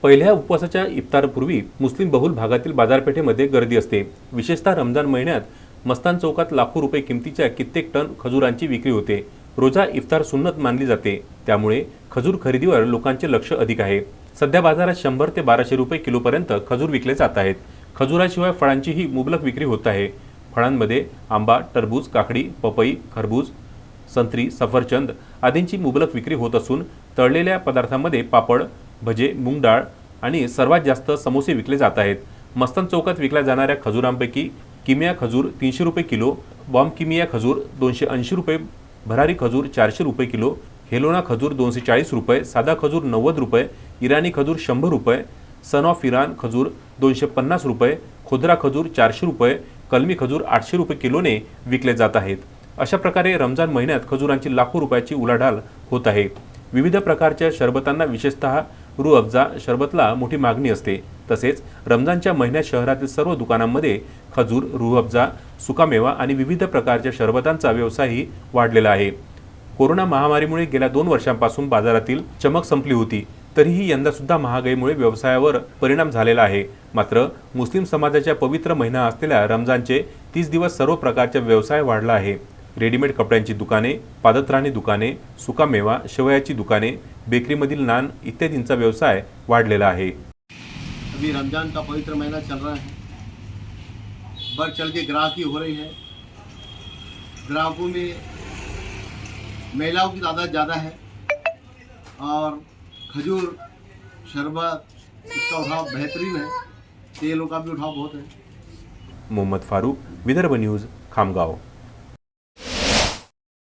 पहिल्या उपवासाच्या इफ्तारपूर्वी मुस्लिम बहुल भागातील बाजारपेठेमध्ये गर्दी असते। विशेषतः रमजान महिन्यात मस्तान चौकात लाखो रुपये किमतीच्या कित्येक टन खजुरांची विक्री होते। रोजा इफ्तार सुन्नत मानली जाते, त्यामुळे खजूर खरेदीवर लोकांचे लक्ष अधिक आहे। सध्या बाजारात 100 ते 1200 रुपये किलोपर्यंत खजूर विकले जात आहेत। खजुराशिवाय फळांचीही मुबलक विक्री होत आहे। फळांमध्ये आंबा, टरबूज, काकडी, पपई, खरबूज, संत्री, सफरचंद आदींची मुबलक विक्री होत असून तळलेल्या पदार्थांमध्ये पापड, भजे, मूग डाळ आणि सर्वात जास्त समोसे विकले जात आहेत। मस्तान चौकात विकल्या जाणाऱ्या खजुरांपैकी किमिया खजूर 300 रुपये किलो, बॉम्ब किमिया खजूर 280 रुपये, भरारी खजूर 400 रुपये किलो, हेलोना खजूर 240 रुपये, साधा खजूर 90 रुपये, इराणी खजूर 100 रुपये, सन ऑफ इराण खजूर 250 रुपये, खुदरा खजूर 400 रुपये, कलमी खजूर 800 रुपये किलोने विकले जात आहेत। अशा प्रकारे रमजान महिन्यात खजुरांची लाखो रुपयाची उलाढाल होत आहे। विविध प्रकारच्या शरबतांना विशेषतः रूह अफजा शरबतला मोठी मागणी असते। तसेच रमजानच्या महिन्यात शहरातील सर्व दुकानांमध्ये खजूर, रूह अफजा, सुकामेवा आणि विविध प्रकारच्या शरबतांचा व्यवसायही वाढलेला आहे। कोरोना महामारीमुळे गेल्या 2 वर्षांपासून बाजारातील चमक संपली होती, तरीही यंदा सुद्धा महागाईमुळे व्यवसायावर परिणाम झालेला आहे। मात्र मुस्लिम समाजाच्या पवित्र महिना असलेल्या रमजानचे 30 दिवस सर्व प्रकारचा व्यवसाय वाढला आहे। रेडीमेड कपड्यांची दुकाने, पादत्राणे दुकाने, सुकामेवा, शेवयाची दुकाने, बेकरीमधील नान इत्यादींचा व्यवसाय वाढलेला आहे। अभी रमजान का पवित्र महीना चल रहा है, बढ़ चढ़ के ग्राहकी हो रही है। ग्राहकों में महिलाओं की तादाद ज़्यादा है और खजूर शरबत इसका उठाव बेहतरीन है, तेलों का भी उठाव बहुत है। मोहम्मद फारूक, विदर्भ न्यूज, खामगाव।